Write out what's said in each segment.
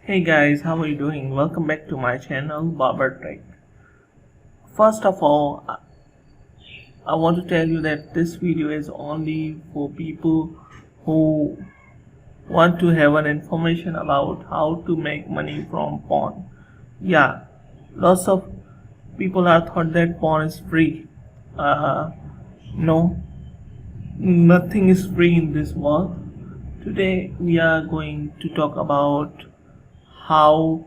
Hey guys, how are you doing? Welcome back to my channel BABAR Tech. First of all, I want to tell you that this video is only for people who want to have an information about how to make money from porn. Yeah, lots of people are thought that porn is free. No, nothing is free in this world. Today we are going to talk about how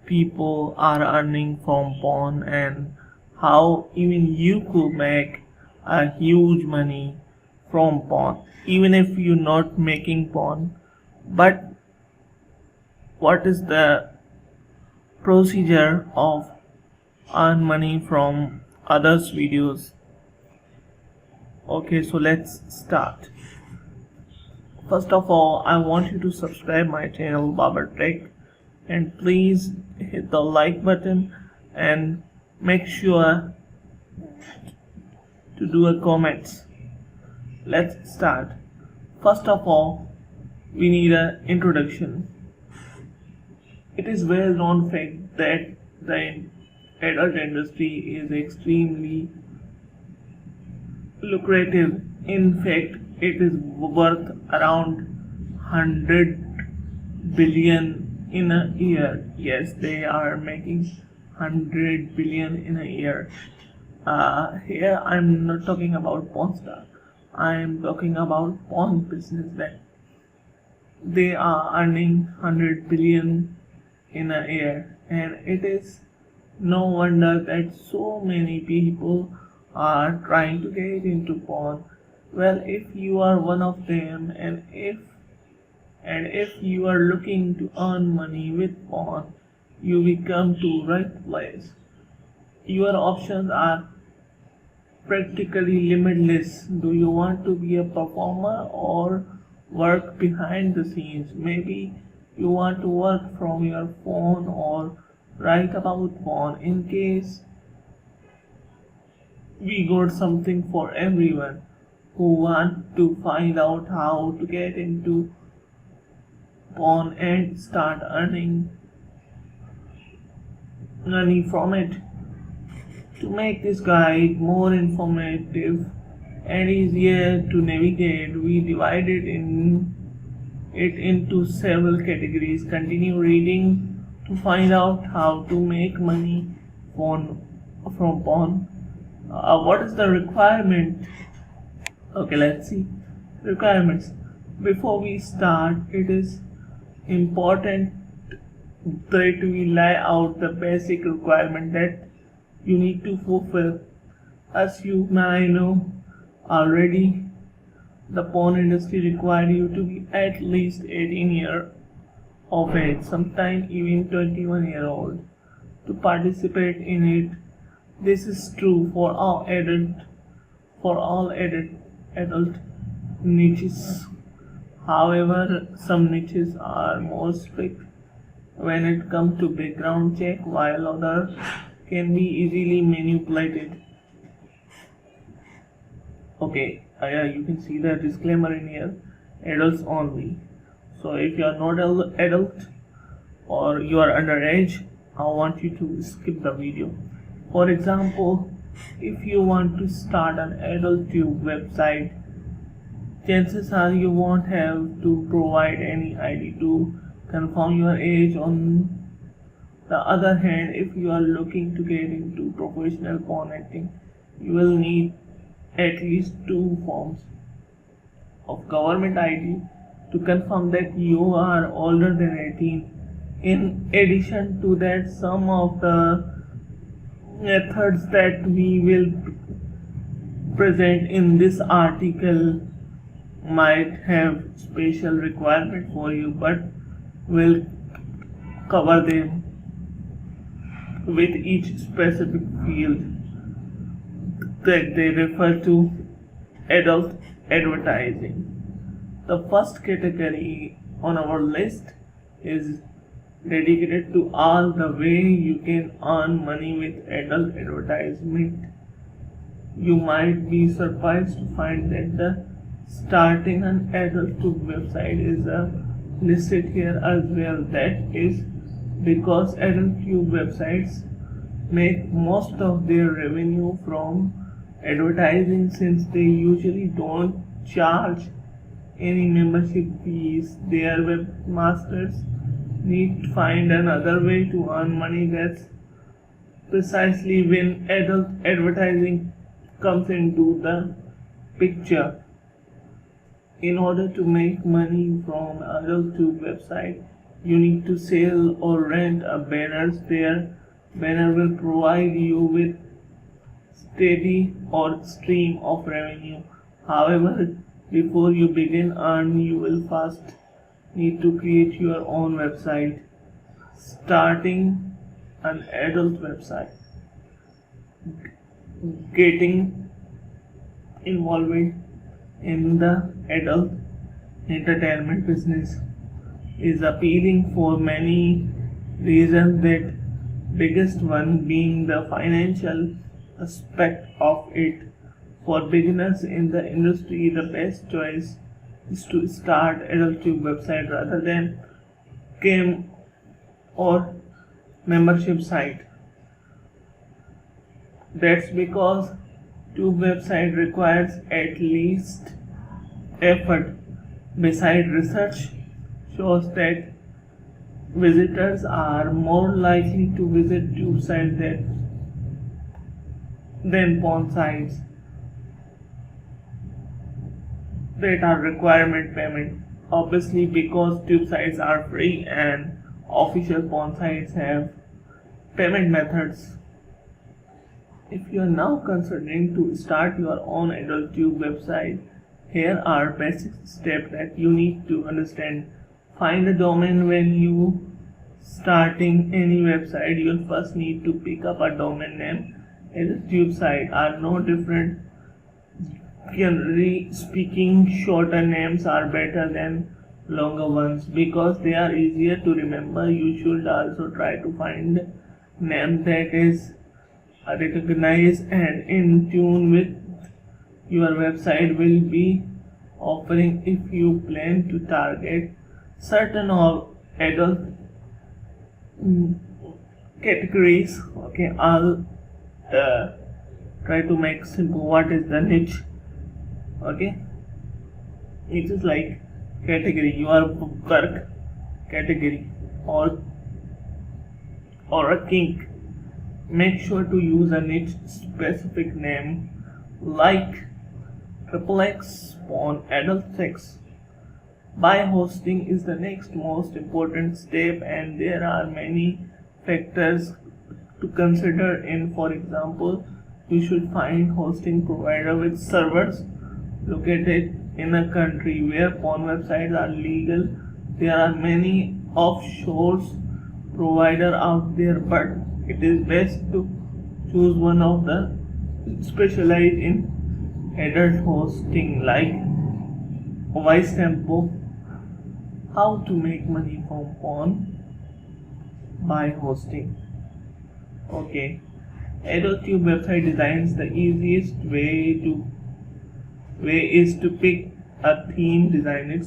people are earning from porn and how even you could make a huge money from porn even if you're not making porn. But what is the procedure of earn money from others videos? Okay, so let's start. First of all, I want you to subscribe my channel BABAR Tech and please hit the like button and make sure to do a comments. Let's start. First of all, we need an introduction. It is well known fact that the adult industry is extremely lucrative. In fact, it is worth around 100 billion in a year. Yes, they are making 100 billion in a year. Here I'm not talking about porn star. I am talking about porn business that they are earning 100 billion in a year, and it is no wonder that so many people are trying to get into porn. Well, if you are one of them, and if you are looking to earn money with porn, you will come to right place. Your options are practically limitless. Do you want to be a performer or work behind the scenes? Maybe you want to work from your phone or write about porn. In case we got something for everyone who want to find out how to get into porn and start earning money from it. To make this guide more informative and easier to navigate, we divided it into several categories. Continue reading to find out how to make money from porn. What is the requirement? Okay, let's see. Requirements. Before we start, it is important that we lay out the basic requirement that you need to fulfill. As you may know already, the porn industry requires you to be at least 18 years of age, sometimes even 21-year-old, to participate in it. This is true for all adult niches. However, some niches are more strict when it comes to background check, while others can be easily manipulated. Okay, you can see the disclaimer in here, adults only. So if you are not adult or you are underage, I want you to skip the video. For example, if you want to start an adult tube website, chances are you won't have to provide any ID to confirm your age. On the other hand, if you are looking to get into professional porn acting, you will need at least 2 forms of government ID to confirm that you are older than 18. In addition to that, some of the methods that we will present in this article might have special requirement for you, but we'll cover them with each specific field that they refer to adult advertising. The first category on our list is dedicated to all the way you can earn money with adult advertisement. You might be surprised to find that the starting an adult tube website is a listed here as well. That is because adult tube websites make most of their revenue from advertising, since they usually don't charge any membership fees. Their webmasters need to find another way to earn money. That's precisely when adult advertising comes into the picture. In order to make money from adult tube website, you need to sell or rent a banner. Their banner will provide you with steady or stream of revenue. However, before you begin earn, you will first need to create your own website. Starting an adult website, getting involved in the adult entertainment business is appealing for many reasons, that biggest one being the financial aspect of it. For beginners in the industry, the best choice is to start adult tube website rather than game or membership site. That's because tube website requires at least effort. Besides, research shows that visitors are more likely to visit tube sites than porn sites that are requirement payment. Obviously, because tube sites are free and official porn sites have payment methods. If you are now considering to start your own adult tube website, here are basic steps that you need to understand. Find a domain. When you starting any website, you'll first need to pick up a domain name. Adult tube sites are no different. Generally speaking, shorter names are better than longer ones because they are easier to remember. You should also try to find a name that is recognized and in tune with your website will be offering. If you plan to target certain of adult categories, okay, I'll try to make simple. What is the niche? Okay, it is like category. You are work category or a kink. Make sure to use a niche specific name like XXX porn adult sex. Buy hosting is the next most important step, and there are many factors to consider in. For example, you should find hosting provider with servers located in a country where porn websites are legal. There are many offshore providers out there, but it is best to choose one of the specialized in adult hosting like Vice Tempo. How to make money from porn by hosting. Okay, adult tube website designs. The easiest way is to pick a theme, design it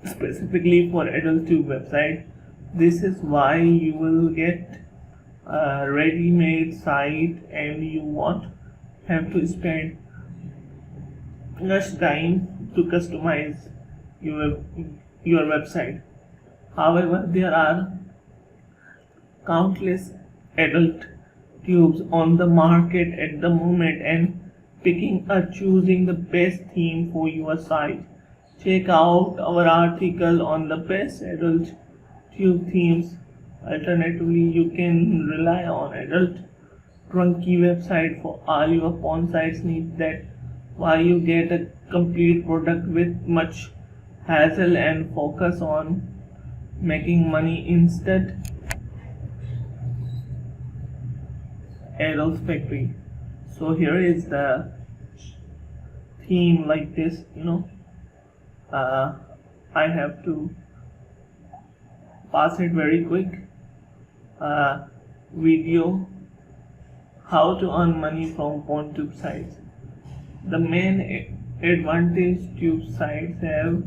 specifically for adult tube website. This is why you will get a ready-made site and you won't have to spend much time to customize your website. However, there are countless adult tubes on the market at the moment, and choosing the best theme for your site. Check out our article on the best adult tube themes. Alternatively, you can rely on adult trunky website for all your porn sites need. That why you get a complete product with much hassle and focus on making money instead. Adult factory. So here is the theme like this, I have to pass it very quick. Video, how to earn money from porn tube sites. The main advantage tube sites have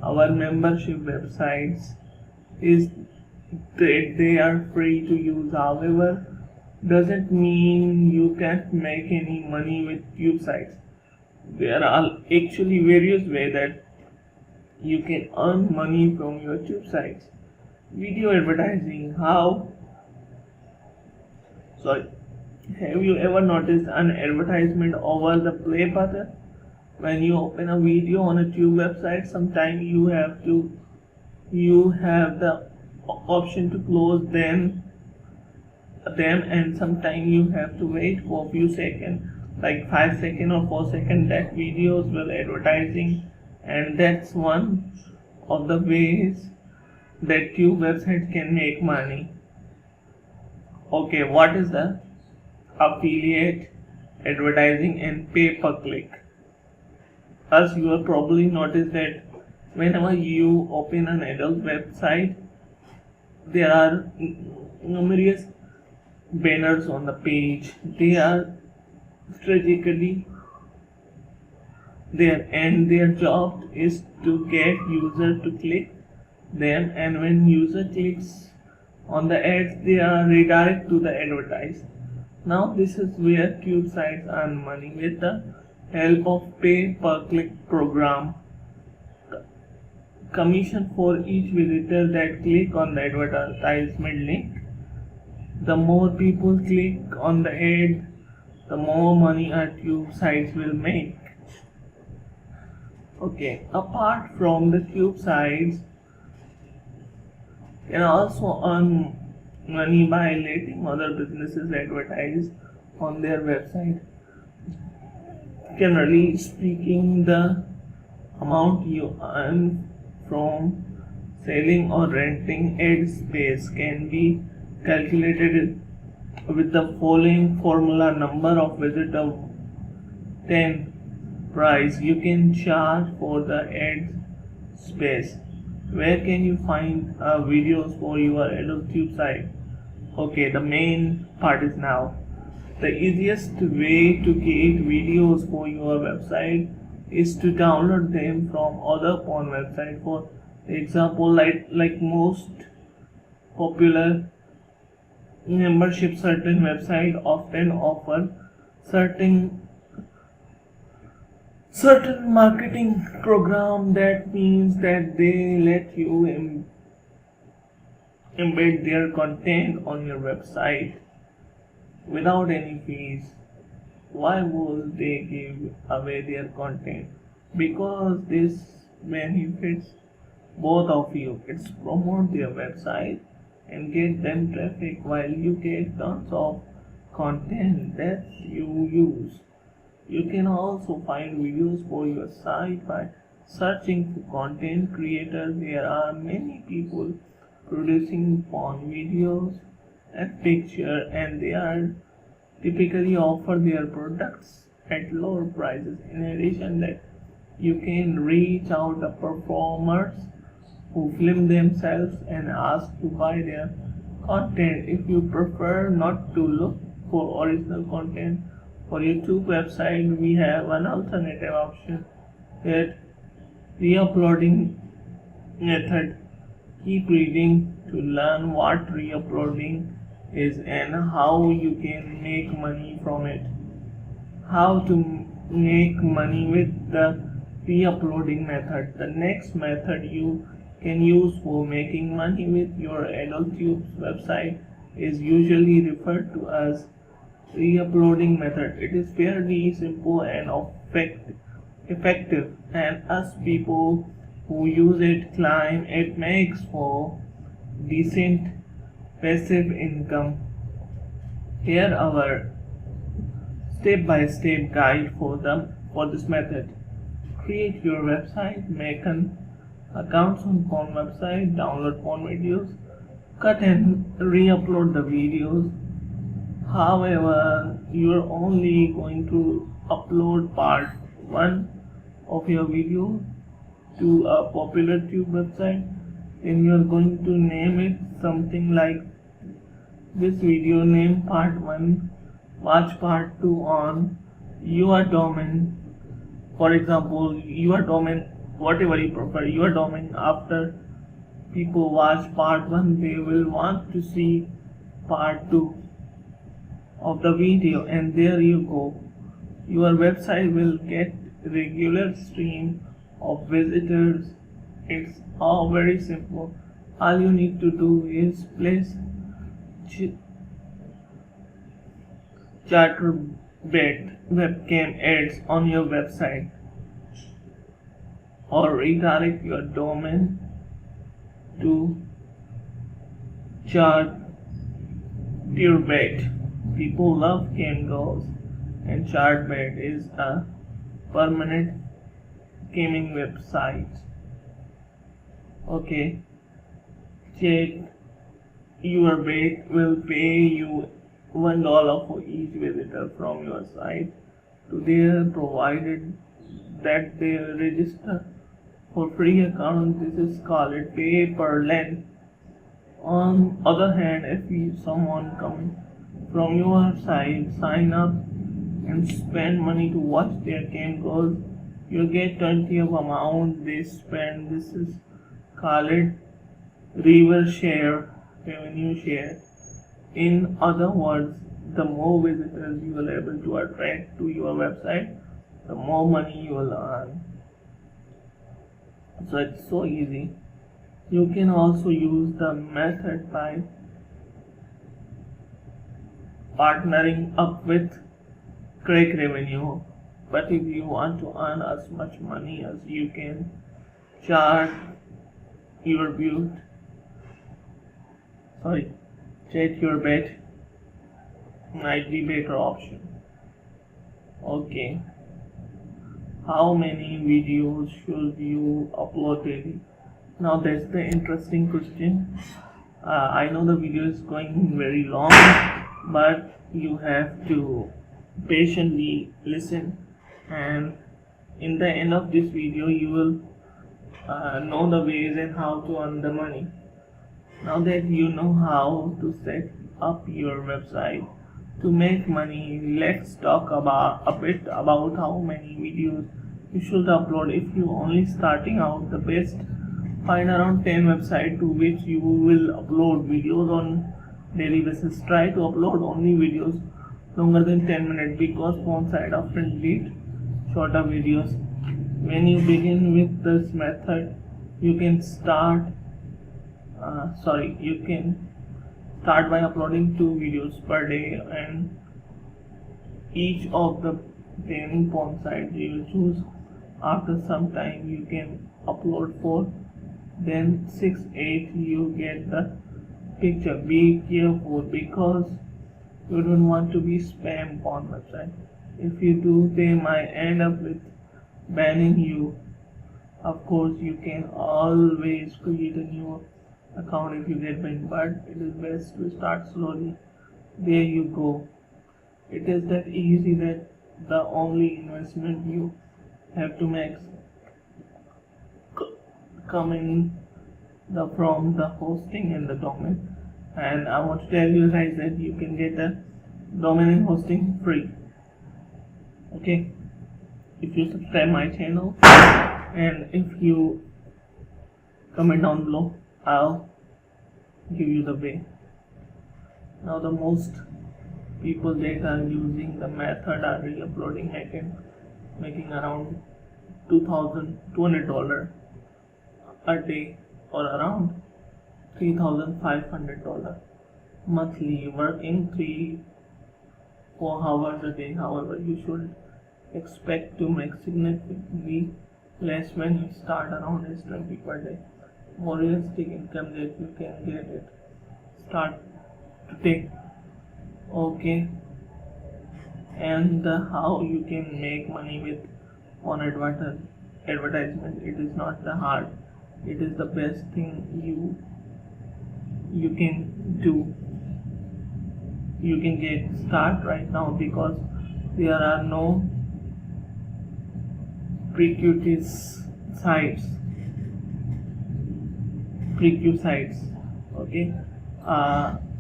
our membership websites is that they are free to use. However, doesn't mean you can't make any money with tube sites. There are actually various ways that you can earn money from your tube sites. Video advertising. Have you ever noticed an advertisement over the play button? When you open a video on a tube website, sometimes you have the option to close them, and sometimes you have to wait for a few seconds, like 5 seconds or 4 seconds. That videos will advertising, and that's one of the ways that tube websites can make money. Okay, what is the affiliate advertising and pay per click? As you have probably noticed that whenever you open an adult website, there are numerous banners on the page. They are strategically there, and their job is to get user to click them, and when user clicks on the ads, they are redirected to the advertise. Now this is where tube sites earn money with the help of pay per click program. Commission for each visitor that click on the advertisement link. The more people click on the ad, the more money our tube sites will make. Okay, apart from the tube sites, can also earn money by letting other businesses advertise on their website. Generally speaking, the amount you earn from selling or renting ad space can be calculated with the following formula: number of visitors 10 price you can charge for the ad space. Where can you find videos for your adult tube site? Okay, the main part is now. The easiest way to get videos for your website is to download them from other porn websites. For example, like most popular membership, certain websites often offer certain marketing program. That means that they let you embed their content on your website without any fees. Why would they give away their content? Because this benefits both of you. It's promote their website and get them traffic, while you get tons of content that you use. You can also find videos for your site by searching for content creators. There are many people producing porn videos and pictures, and they are typically offer their products at lower prices. In addition, that you can reach out to performers who film themselves and ask to buy their content. If you prefer not to look for original content for your YouTube website, we have an alternative option, that re-uploading method. Keep reading to learn what re-uploading is and how you can make money from it. How to make money with the re-uploading method. The next method you can use for making money with your AdultTube website is usually referred to as re-uploading method. It is fairly simple and effective, and as people who use it claim, it makes for decent passive income. Here our step-by-step guide for this method. Create your website, make an account on porn website, download porn videos, cut and re-upload the videos. However, you are only going to upload part 1 of your video to a popular tube website, and you are going to name it something like this video name part 1, watch part 2 on your domain. For example, your domain whatever you prefer your domain. After people watch part 1, they will want to see part 2 of the video, and there you go, your website will get regular stream of visitors. It's all very simple. All you need to do is place Chatterbait webcam ads on your website, or redirect your domain to Chatterbait. People love cam girls, and Chatterbait is a permanent gaming website. Okay, Chatterbait will pay you $1 for each visitor from your site to their, provided that they register for free account. This is called pay per length. On other hand, if someone coming from your site sign up and spend money to watch their game goals, you get 20 of amount they spend. This is called reverse share, revenue share. In other words, the more visitors you are able to attract to your website, the more money you will earn. So it's so easy. You can also use the method by partnering up with Crack Revenue. But if you want to earn as much money as you can charge your Chatterbait might be better option. Okay, how many videos should you upload daily? Now that's the interesting question. I know the video is going very long, but you have to patiently listen, and in the end of this video you will know the ways and how to earn the money. Now that you know how to set up your website to make money, let's talk a bit about how many videos you should upload. If you only starting out, the best find around 10 websites to which you will upload videos on daily basis. Try to upload only videos longer than 10 minutes because phone side often delete shorter videos. When you begin with this method, you can start by uploading 2 videos per day, and each of the 10 porn sites you will choose. After some time you can upload 4, then 6, 8. You get the picture. Be careful because you don't want to be spam porn website. If you do, they might end up with banning you. Of course, you can always create a new account if you get banned, but it is best to start slowly. There you go. It is that easy. That the only investment you have to make coming from the hosting and the domain. And I want to tell you guys that you can get a domain and hosting free. Okay, if you subscribe my channel and if you comment down below, I'll give you the way. Now the most people that are using the method are re-uploading making around $2,200 a day, or around $3,500 monthly, working 3-4 hours a day. However, you should expect to make significantly less when you start around is 20 per day. More realistic income that you can get it. Start to take. Okay, and how you can make money with on advertisement. It is not the hard. It is the best thing you can do. You can get start right now because there are no pre-queue sites. Okay.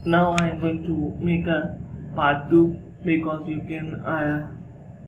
Now I am going to make a part 2 because you can